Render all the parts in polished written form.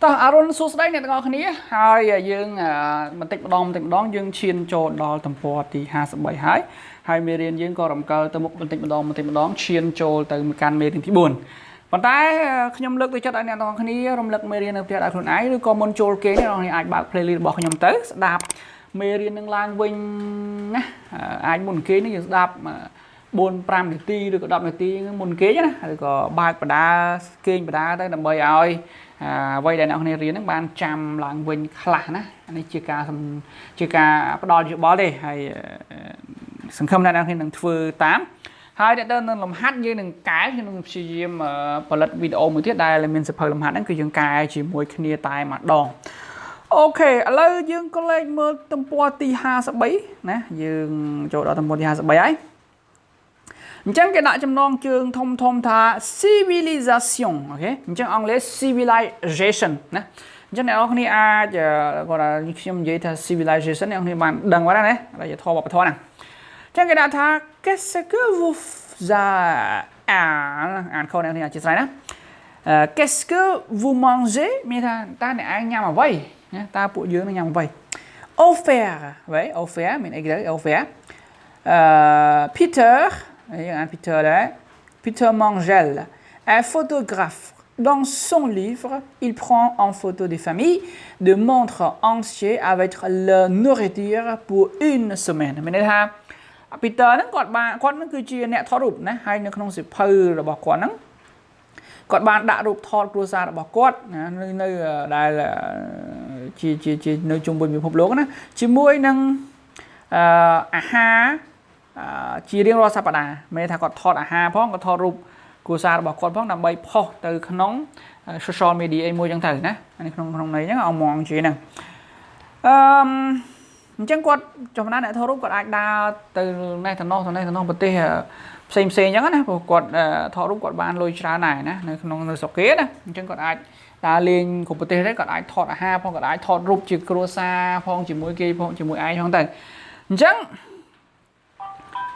តោះអរុនសួស្តីអ្នកទាំងអស់គ្នាហើយយើងបន្តិចម្ដងយើងឈានចូលដល់ទំព័រទី53ហើយមេរៀនយើងក៏រំកិលទៅមុខបន្តិចម្ដងឈានចូលទៅកាន់មេរៀនទី4ប៉ុន្តែខ្ញុំលើកទឹកចិត្តឲ្យអ្នកទាំងអស់គ្នារំលឹកមេរៀននៅផ្ទះដោយខ្លួនឯងឬក៏មុនចូលគេអ្នកទាំងអស់គ្នាអាចបើក playlist របស់ខ្ញុំទៅស្ដាប់មេរៀននឹងឡើងវិញណាអាចមុនគេនេះយើងស្ដាប់4-5 នាទីឬក៏10នាទីមុនគេណាឬក៏បើកបដាគេងបដាទៅដើម្បីឲ្យអ្វីដែលអ្នកនររៀនហ្នឹងបានចាំឡើងវិញខ្លះណានេះជាការផ្ដល់យោបល់ទេហើយសង្ឃឹមថាអ្នកនរនឹងធ្វើតាមហើយអ្នកទៅនឹងលំហាត់យើងនឹងកែខ្ញុំនឹងព្យាយាមផលិតវីដេអូមួយទៀតដែលមានសភៅលំហាត់ហ្នឹងគឺយើងកែជាមួយគ្នាតែម្ដងអូខេឥឡូវយើងក៏លេខមើលទំព័រទី53ណាយើងចូលដល់ទំព័រទី53ហើយអញ្ចឹងគេដាក់ចំណងជើងធំថា civilisation អូខេអញ្ចឹងអង់គ្លេស civilization ណាអញ្ចឹងអ្នកនរគ្នាអាចគាត់ថាខ្ញុំនិយាយថា civilization អ្នកនរគ្នាបានដឹងបាត់ហើយណាដែលជាធម៌វប្បធម៌ហ្នឹងអញ្ចឹងគេដាក់ថា qu'est-ce que vousអានខុសអ្នកនរគ្នាអធិស្ឋានណា qu'est-ce que vous mangez មានថាតើអ្នកឯងញ៉ាំអ្វីណាតើពួកយើងនឹងញ៉ាំអ្វី offert អ្វី offert មានអីគេ offert Peter Peter Mangel est photographe. Dans son livre, il prend en photo des familles de montres entiers avec leur nourriture pour une semaine. មានន័យថា Peter ហ្នឹងគាត់នឹងគឺជាអ្នកថតរូបណាហើយនៅក្នុងសិភៅរបស់គាត់ហ្នឹងគាត់បានដាក់រូបថតគ្រួសាររបស់គាត់នៅដែលជានៅជុំវិញពិភពលោកណាជាមួយនឹងអាហារជារៀងរាល់សប្តាហ៍មានថាគាត់ថតអាហារផងគាត់ថតរូបគ្រួសាររបស់គាត់ផងដើម្បីផុសទៅក្នុង social media អីមួយចឹងទៅណានេះក្នុងន័យហ្នឹងអមងជាហ្នឹងអញ្ចឹងគាត់ចំណានអ្នកថតរូបគាត់អាចដើរទៅនេះទៅនោះប្រទេសផ្សេងអញ្ចឹងណាព្រោះគាត់ថតរូបគាត់បានលុយច្រើនដែរណានៅក្នុងនៅស្រុកគេណាអញ្ចឹងគាត់អាចដើរលេងគ្រប់ប្រទេសដែរគាត់អាចថតអាហារផងគាត់អាចថតរូបជាគ្រួសារផងជាមួយគេផងជាមួយឯងផងទៅអញ្ចឹង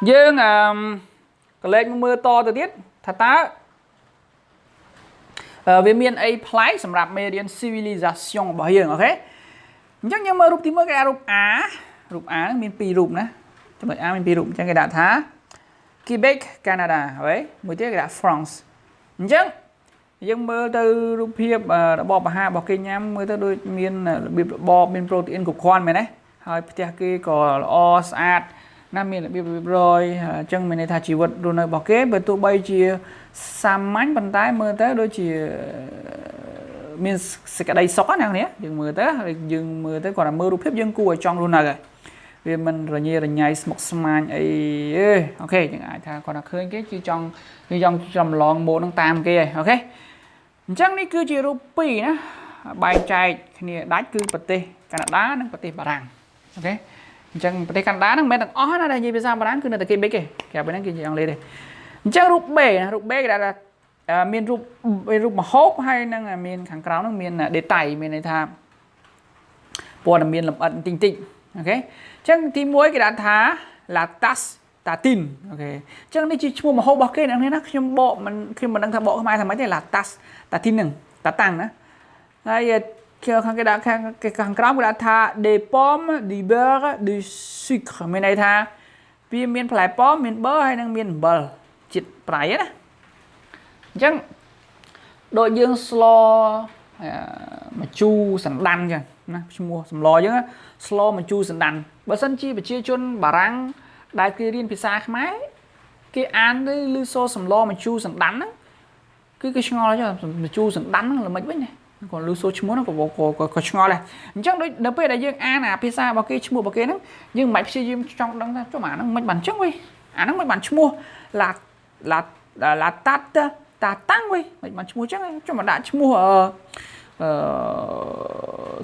យើងកលេចមើលតទៅទៀតថាតើវាមានអីប្លែកសម្រាប់មេរៀន civilisation របស់យើងអូខេអញ្ចឹងយើងមើលរូបទី1គេដាក់រូប A ហ្នឹងមាន2រូបណាចំណុច A មាន2រូបអញ្ចឹងគេដាក់ថា Québec Canada ហើយមួយទៀតគេដាក់ France អញ្ចឹងយើងមើលទៅរូបភាពរបបអាហាររបស់គេញ៉ាំមើលទៅដូចមានរបៀបរបបមានប្រូតេអ៊ីនគ្រប់គ្រាន់មែនទេហើយផ្ទះគេក៏ល្អស្អាតណាមានរបៀបរៀបរយអញ្ចឹងមានន័យថាជីវិតរស់នៅរបស់គេបើទោះបីជាសាមញ្ញប៉ុន្តែមើលទៅដូចជាមានសេចក្តីសុខណាអ្នកនាងយើងមើលទៅគាត់តែមើលរូបភាពយើងគួរឲ្យចង់រស់នៅហើយវាមិនរញ៉េរញ៉ៃស្មុគស្មាញអីអូខេយើងអាចថាគាត់ថាឃើញគេគឺចង់ចម្លងម៉ូដនឹងតាមគេហើយអូខេអញ្ចឹងនេះគឺជារូប2ណាបែងចែកគ្នាដាច់គឺប្រទេសកាណាដានិងប្រទេសបារាំងអូខេអញ្ចឹងប្រទេសកាណាដាហ្នឹងមិនមែនទាំងអស់ណាដែលនិយាយភាសាបារាំងគឺនៅតែគេបិកទេគេបែរហ្នឹងគេនិយាយអង់គ្លេសទេអញ្ចឹងរូប B ណារូប B គេដាក់មានរូបមហូបហើយនឹងមានខាងក្រោមហ្នឹងមាន detail មានន័យថាព័ត៌មានលម្អិតតិចអូខេអញ្ចឹងទី1គេដាក់ថា la tasse tatine អូខេអញ្ចឹងនេះជាឈ្មោះមហូបរបស់គេអ្នកណាខ្ញុំមិនដឹងថាបកខ្មែរថាម៉េចទេ la tasse tatine ហ្នឹងតាតាំងណាហើយខាងគេដាក់ខាងក្រោមគេដាក់ថា des pommes du beurre du sucre មានន័យថាវាមានផ្លែប៉ោមមានប៊ឺហើយនឹងមានអំបិលជាតិប្រៃណាអញ្ចឹងដូចយើងស្លម្ជូរសណ្ដាន់អញ្ចឹងណាឈ្មោះសម្លយើងស្លម្ជូរសណ្ដាន់បើសិនជាប្រជាជនបារាំងដែលគេរៀនភាសាខ្មែរគេអានទៅឮសូរសម្លម្ជូរសណ្ដាន់ហ្នឹងគឺគេឆ្ងល់ចឹងម្ជូរសណ្ដាន់ហ្នឹងល្មិចវិញណាគាត់លឺសូរឈ្មោះហ្នឹងក៏ឆ្ងល់ដែរអញ្ចឹងដូចនៅពេលដែលយើងអានអាភាសារបស់គេឈ្មោះរបស់គេហ្នឹងយើងមិនបាច់ព្យាយាមចង់ដឹងថាចុះអាហ្នឹងមិនបានអញ្ចឹងវិញអាហ្នឹងមិនបានឈ្មោះឡាតាតាំងវិញមិនបានឈ្មោះអញ្ចឹងចុះមកដាក់ឈ្មោះ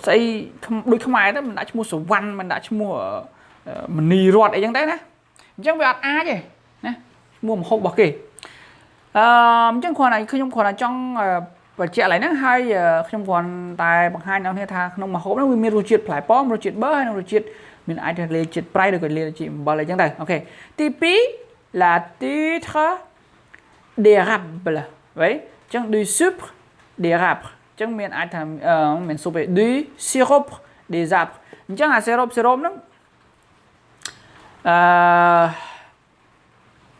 ស្អីដូចខ្មែរទៅមិនដាក់ឈ្មោះសវណ្ណមិនដាក់ឈ្មោះមនីរតអីចឹងដែរណាអញ្ចឹងវាអត់អាចទេណាឈ្មោះម្ហូបរបស់គេអញ្ចឹងខ្ញុំគ្រាន់តែចង់បញ្ជាក់ឡើយហ្នឹងហើយខ្ញុំគ្រាន់តែបង្ហាញដល់គ្នាថាក្នុងម្ហូបហ្នឹងវាមានរសជាតិផ្លែប៉ោមរសជាតិប៊ឺហើយនិងរសជាតិមានអាចលេជាតិប្រៃឬក៏លេជាតិអំបិលអីចឹងទៅអូខេទី2 la titre d'érable វិញអញ្ចឹង du sucre d'érable chẳng miền ai thầm miền số về du sirop des arbres chẳng là sirop nó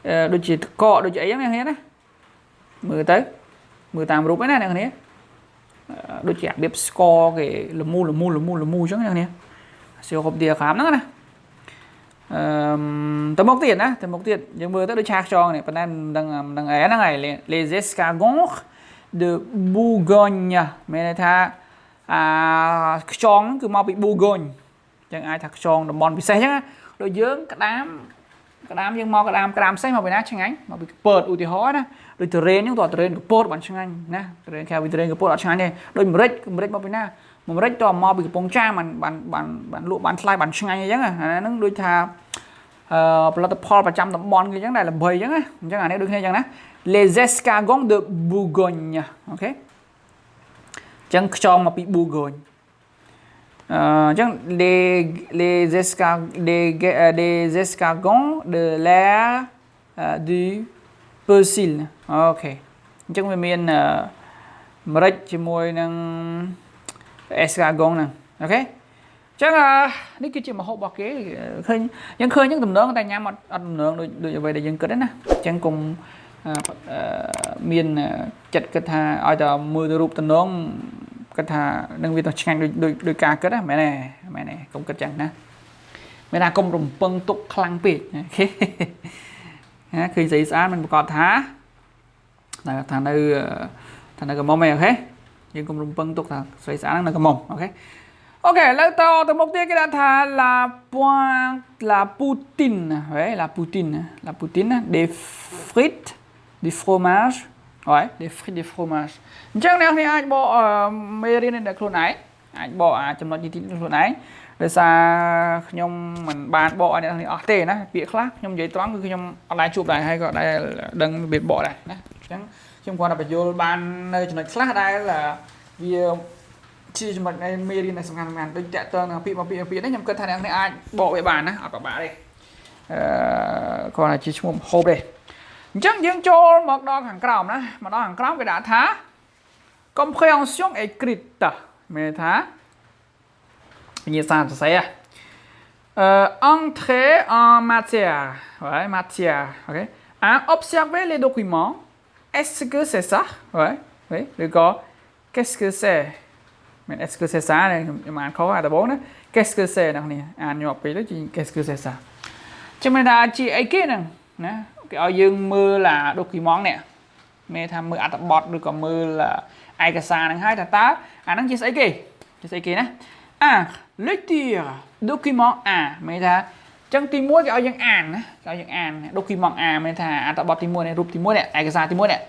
đôi chỉ cọ đôi chỉ ấy giống như thế này mưa tạm rụp ấy này này đôi chỉ đẹp score cái lù mu chẳng như thế sirop địa khám đó này tầm mốc tiền á tầm mốc tiền nhưng mưa tới đôi chạc cho này phần đang ấy nó này les escargots de Bourgogne mẹ này tha chong cứ mau bị Bourgogne chẳng ai thật chong đồng bọn bị xe chứ đôi dướng cái đám nhưng mau cái đám xe mà bị nát chẳng anh mà bị bợt ủi thì hóa đó đôi terrain những tòa terrain của bột bạn chẳng anh nè terrain theo terrain của bột bạn chẳng anh này đôi mrech mà bị na mà mrech to mau bị bông cha bạn lụa bạn slide bạn chẳng anh chứ à nó đôi tha protocol ប្រចាំតំបន់គេចឹងដែរល្បីចឹងណាអញ្ចឹងអានេះដូចគ្នាចឹងណា les escargots de Bourgogne អូខេចឹងខ្យងមកពី Bourgogne អញ្ចឹង les escargots de l'air du facile អូខេអញ្ចឹងវាមានម្រេចជាមួយនឹង escargot ហ្នឹងអូខេចឹងនេះគឺជាម្ហូបរបស់គេឃើញnhữngតំណងតែញ៉ាំអត់តំណងដូចអ្វីដែលយើងគិតណាចឹងកុំមានចិត្តគិតថាឲ្យតែមើលទៅរូបតំណងគិតថានឹងវាទៅឆ្ងាញ់ដូចការគិតណាមែនទេកុំគិតចឹងណាមានថាកុំរំពឹងទុកខ្លាំងពេកអូខេណាឃើញស្អីស្អាតមិនប្រកាសថានៅកំមុំឯងអូខេយើងកុំរំពឹងទុកថាស្អីស្អាតហ្នឹងនៅកំមុំអូខេok, là từ mục tiêu cái đã thà la poutine, ouais, la poutine, des frites, du fromage, ouais, des frites, du fromage. Chẳng nào thì anh bỏ mê riêng được luôn này, anh bỏ trong nó chi tiết luôn này, để sao nhom mình bàn bỏ này thì ở tề nè, việc khác, nhom giấy toán cứ nhom online chụp này hay gọi đây đừng biệt bỏ này, nè, chẳng trong quan là phải vô bàn nơi trong này khác đây là vì chi cho mình này mê này xong ngàn đôi chạy tơ là bị đấy nhầm cân thằng này ai bỏ về bàn á ở các bạn đây còn là chỉ một hộp đây chắc dương cho một đo hàng còng đó mà đo hàng còng cái đã thá compréhension écrite mẹ thá như sao sẽ entrer en matière ouais matière ok observer les documents est-ce que c'est ça ouais oui d'accord qu'est-ce que c'est mình est-ce que c'est ça này mà khó à bố đó qu'est-ce que c'est nào nè nhọp về đó chị qu'est-ce que c'est ça cho nên là chị ấy kia nè cái ở dương mưa là document nè mẹ tham mưa tập bọt rồi còn mưa là ai cả xa năng hai ta năng chị ấy kia nè lecture document mẹ tha chân tìm mua cái ở dương an document mẹ tha tập bọt tìm mua này rụp tìm mua nè ai cả xa tìm mua nè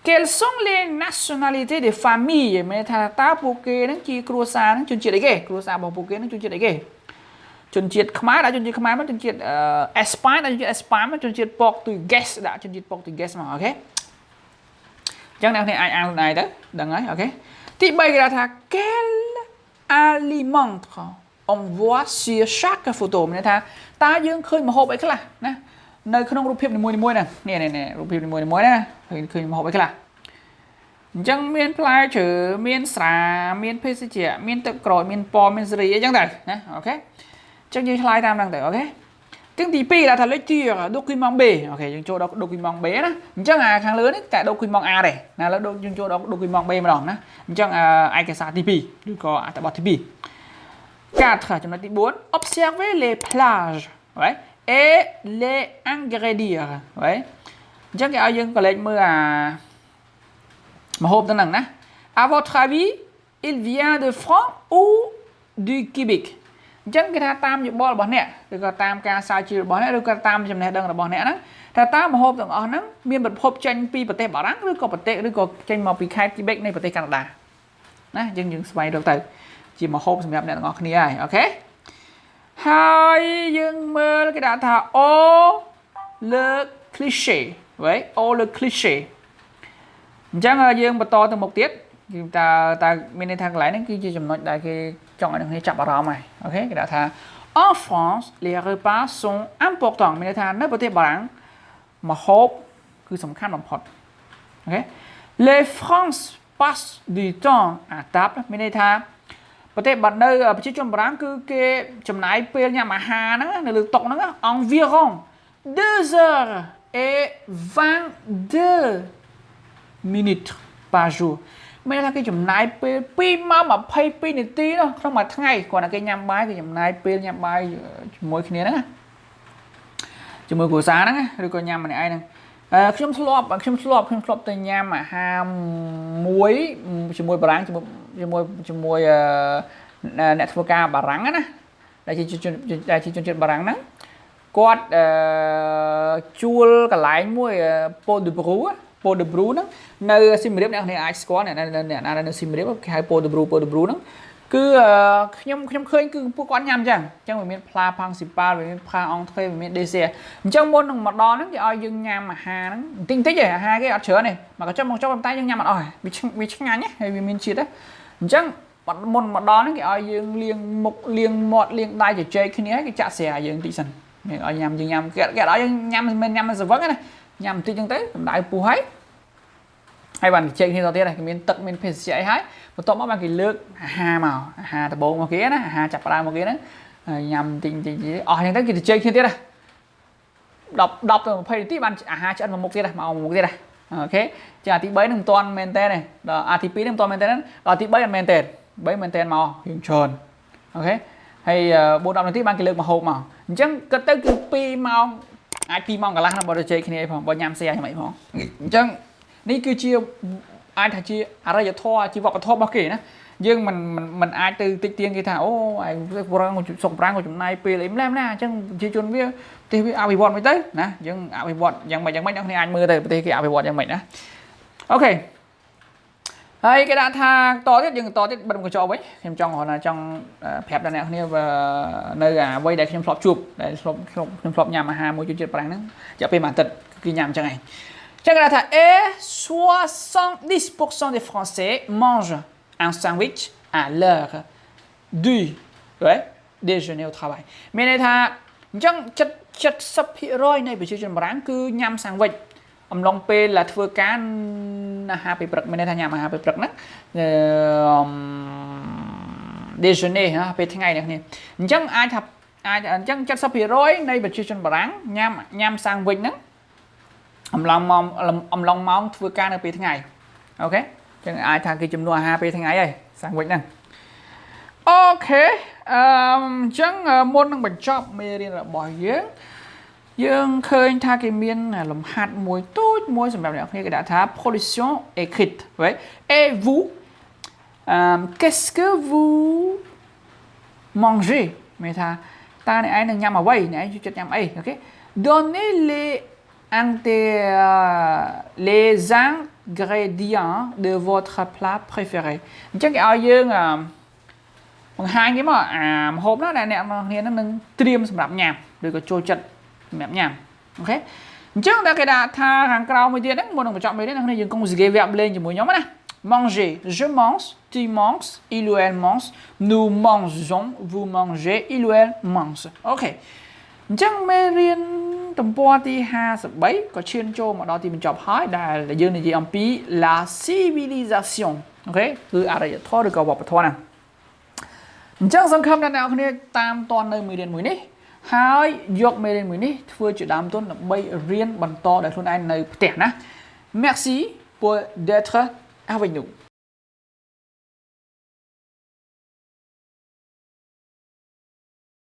Quelles sont les nationalités des familles? Mình thà ta bộ kê nó chi cua sa nó chun chiết đấy kê, cua sa bảo bộ kê nó chun chiết đấy kê. Chun chiết Khmer đã chun chiết Khmer nó chun chiết Espagne đã chun chiết Espagne nó chun chiết Portuguese đã chun chiết Portuguese mà ok. Chẳng nào thì ai ăn này đó, đừng ấy ok. Thì bây giờ thà quel aliment on voit sur chaque photo mình thà ta dương khơi mà hộp ấy cái là nè. Nơi không rụp hiệp này mùi nè rụp hiệp này mùi nè khơi mà hộp ấy cái là chẳng miên play chữ miên xà miên phê sĩ trẻ miên tự crồi miên po miên gì ấy chẳng đời ok chẳng như slide tam đang đời ok tiếng tí pi là thật lấy chia document B ok chúng cho đó document B đó chẳng kháng lớn ấy tại document A này là chúng cho đó document B mà đòn đó chẳng ai cái xa TP được có tại bot TP 4 trong đó tí 4 observer les plages ouais et les ingrédients ouais chắc cái dương có lên mưa mà hộp tân nè à votre avis il vient de France ou du Québec chắc cái thà tam dụng bò là bọn nè được có tam ca sai chiều bọn nè được có tam trong này đơn là bọn nè đó thà tam mà hộp từng ở nó miền bật hộp tranh pi bật tê bảo đắng được có bật tê được có tranh màu pi khai Québec này bật tê Canada nè dân những spy được từ chỉ mà hộp xong này ngọt này ai ok hai dương mơ cái đã thà ô le cliché vậy ô le cliché chẳng dương mà to từ một tiết ta mình thằng lại nó kia chấm nói đại cái chọn này hay chặt vào mày ok cái đã thà en France les repas sont importants mình thà nó có thể bảo mà hộp cứ sắm khăn bằng phật ok les passe du temps à table មានន័យថាប្រទេសបាត់នៅប្រជាជនបារាំងគឺគេចំណាយពេលញ៉ាំអាហារហ្នឹងនៅលើតុហ្នឹង environ 2h22 minutes par jour មានន័យថាគេចំណាយពេល2ម៉ោង22នាទីនោះក្នុងមួយថ្ងៃគ្រាន់តែគេញ៉ាំបាយគេចំណាយពេលញ៉ាំបាយជាមួយគ្នាហ្នឹងជាមួយគ្រួសារហ្នឹងឬក៏ញ៉ាំម្នាក់ឯងហ្នឹងខ្ញុំធ្លាប់ទៅញ៉ាំអាហារមួយជាមួយបារាំងជាមួយអ្នកធ្វើការបារាំងណាដែលជាជនជាតិបារាំងហ្នឹងគាត់ជួលកន្លែងមួយប៉ូដឺប្រូហ្នឹងនៅស៊ីមរៀបអ្នកនេះអាចស្គាល់អ្នកនៅស៊ីមរៀបគេហៅប៉ូដឺប្រូហ្នឹងគឺខ្ញុំឃើញគឺពួកគាត់ញ៉ាំអញ្ចឹងវាមានផ្លាផាំងស៊ីប៉ាល់វាមានផ្លាអង់ទ្រេវាមានដេសេអញ្ចឹងមុននឹងមកដល់ហ្នឹងគេឲ្យយើងញ៉ាំអាហារហ្នឹងតិចឯងអាហារគេអត់ច្រើនទេមកកញ្ចប់តែយើងញ៉ាំអត់អស់វាឆ្ងាញ់ហើយវាមានជាតិអញ្ចឹងមុនមកដល់ហ្នឹងគេឲ្យយើងលាងមុខលាងមាត់លាងដៃជជែកគ្នាហើយគេចាក់ស្រាយើងតិចសិនឲ្យញ៉ាំយើងញ៉ាំគេអត់ឲ្យយើងញ៉ាំមិនញ៉ាំសវឹងណាញ៉ាំបន្តិចអញ្ចឹងទៅកម្ដៅពោះហើយបានជែកគ្នាតទៀតគេមានទឹកមានភេសជ្ជៈអីហើយបន្ទាប់មកបានគេលើកអាហារមកអាហារដំបូងមកគេណាអាហារចាប់ផ្ដើមមកគេហ្នឹងញ៉ាំតិចអស់អញ្ចឹងទៅគេជែកគ្នាទៀតណា10ទៅ20នាទីបានអាហារឆ្អិនមកមុខទៀតណាមកមុខទៀតណាអូខេចាអាទី3ហ្នឹងមិនទាន់មែនតើទេដល់អាទី2ហ្នឹងមិនទាន់មែនតើដល់ទី3អត់មែនតើ3មែនតើមកយើងច្រើនអូខេហើយ4-10នាទីបានគេលើកមកហូបមកអញ្ចឹងគិតទៅគឺ2ម៉ោងអាច2ម៉ោងកន្លះបើទៅជែកគ្នាផងបើញ៉ាំស្រាយ៉ាងម៉េចផងអញ្ចឹងនេះគឺជាអាចថាជាអរិយធម៌ជាវប្បធម៌របស់គេណាយើងមិនអាចទៅតិចទៀងគេថាអូឯងប្រាំងសុកប្រាំងក៏ចំណាយពេលអីម្លេះណាអញ្ចឹងប្រជាជនវាប្រទេសវាអភិវឌ្ឍមិនទៅណាយើងអភិវឌ្ឍយ៉ាងម៉េចអ្នកគ្នាអាចមើលទៅប្រទេសគេអភិវឌ្ឍយ៉ាងម៉េចណាអូខេហើយគេដាក់ថាតទៀតយើងតទៀតបិទកញ្ចក់វិញខ្ញុំចង់ប្រាប់ដល់អ្នកគ្នានៅអ្វីដែលខ្ញុំធ្លាប់ជួបដែលខ្ញុំធ្លាប់ញ៉ាំអាហារមួយជាតិប្រាំងហ្នឹងរយៈពេលមួយអាទិត្យគឺញ៉ាំអញ្ចឹងឯងចឹងគេថា 70% des Français mangent un sandwich à l'heure du déjeuner au travail មានន័យថាអញ្ចឹង70% នៃប្រជាជនបារាំងគឺញ៉ាំ sandwich អំឡុងពេលធ្វើការអាហារពេលព្រឹកមានន័យថាញ៉ាំអាហារពេលព្រឹកហ្នឹងdéjeuner ពេលថ្ងៃនេះគ្នាអញ្ចឹងអាចអញ្ចឹង70% នៃប្រជាជនបារាំងញ៉ាំ sandwich ហ្នឹងអំឡុងម៉ោងធ្វើការនៅពេលថ្ងៃអូខេអញ្ចឹងអាចថាគេចំនួនអាហារពេលថ្ងៃហើយសាំងវិចហ្នឹងអូខេអញ្ចឹងមុននឹងបញ្ចប់មេរៀនរបស់យើងឃើញថាគេមានលំហាត់មួយទូចមួយសម្រាប់អ្នកគ្នាគេដាក់ថា production écrite et vous qu'est-ce que vous mangez មានថាតើអ្នកឯងនឹងញ៉ាំអ្វីអ្នកឯងចូលចិត្តញ៉ាំអីអូខេ donnez les ingrédients de votre plat préféré អញ្ចឹងគេឲ្យយើងបង្ហាញគេមកម្ហូបណាដែលអ្នកនរគ្នានឹងត្រៀមសម្រាប់ញ៉ាំឬក៏ចូលចិត្តសម្រាប់ញ៉ាំអូខេអញ្ចឹងតែគេដាក់ថាខាងក្រៅមួយទៀតហ្នឹងមុននឹងបញ្ចប់មេរៀនអ្នកគ្នាយើង conjuguer verbe លេងជាមួយខ្ញុំណា manger je mange tu manges il ou elle mange nous mangeons vous mangez il ou elle mange អូខេអញ្ចឹងមេរៀនទំព័រទី53ក៏ឈានចូលមកដល់ទីបញ្ចប់ហើយដែលយើងនិយាយអំពី la civilisation អូខេគឺអរិយធម៌ឬក៏វប្បធម៌ណាអញ្ចឹងសង្ឃឹមថាអ្នកនរគ្នាតាមតននៅមេរៀនមួយនេះហើយយកមេរៀនមួយនេះធ្វើជាដើមទុនដើម្បីរៀនបន្តដោយខ្លួនឯងនៅផ្ទះណា Merci pour d'être avec nous